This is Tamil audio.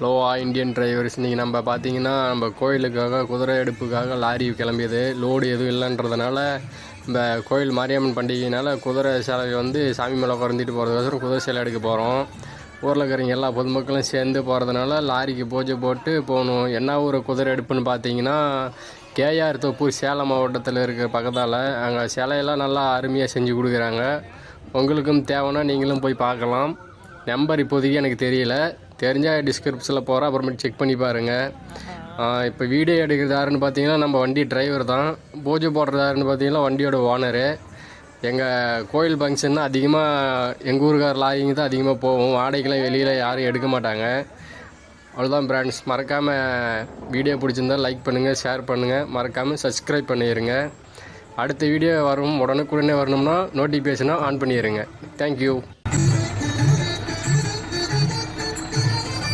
லோவா இந்தியன் டிரைவர்ஸ் இன்றைக்கி நம்ம பார்த்திங்கன்னா நம்ம கோயிலுக்காக குதிரை எடுப்புக்காக லாரி கிளம்பியது லோடு எதுவும் இல்லைன்றதுனால இந்த கோயில் மாரியம்மன் பண்டிகையினால் குதிரை சேலை வந்து சாமி மேலே குறைஞ்சிட்டு போகிறதுக்கோசரம் குதிரை சேலை எடுக்க போகிறோம். ஊரில் இருக்கிறவங்க எல்லா பொதுமக்களும் சேர்ந்து போகிறதுனால லாரிக்கு பூஜை போட்டு போகணும். என்ன ஒரு குதிரை எடுப்புன்னு பார்த்தீங்கன்னா கேஆர் தோப்பூர் சேலம் மாவட்டத்தில் இருக்கிற பக்கத்தால் அங்கே சிலையெல்லாம் நல்லா அருமையாக செஞ்சு கொடுக்குறாங்க. உங்களுக்கும் தேவைன்னா நீங்களும் போய் பார்க்கலாம். நம்பர் இப்போதைக்கு எனக்கு தெரியல, தெரிஞ்சால் டிஸ்கிரிப்ஷனில் போகிறேன், அப்புறமேட்டு செக் பண்ணி பாருங்கள். இப்போ வீடியோ எடுக்கிறது யாருன்னு பார்த்தீங்கன்னா நம்ம வண்டி டிரைவர் தான். பூஜை போடுறது யாருன்னு பார்த்தீங்கன்னா வண்டியோட ஓனரு. எங்கள் கோயில் ஃபங்க்ஷன்னா அதிகமாக எங்கள் ஊருக்கார லாரிங்க தான் அதிகமாக போகும். வாடகைக்கெலாம் வெளியில் யாரும் எடுக்க மாட்டாங்க. அவ்வளோதான் ஃப்ரெண்ட்ஸ், மறக்காமல் வீடியோ பிடிச்சிருந்தால் லைக் பண்ணுங்கள், ஷேர் பண்ணுங்கள், மறக்காமல் சப்ஸ்கிரைப் பண்ணிடுங்க. அடுத்த வீடியோ வரும் உடனுக்குடனே வரணும்னா நோட்டிஃபிகேஷனாக ஆன் பண்ணிடுங்க. தேங்க்யூ.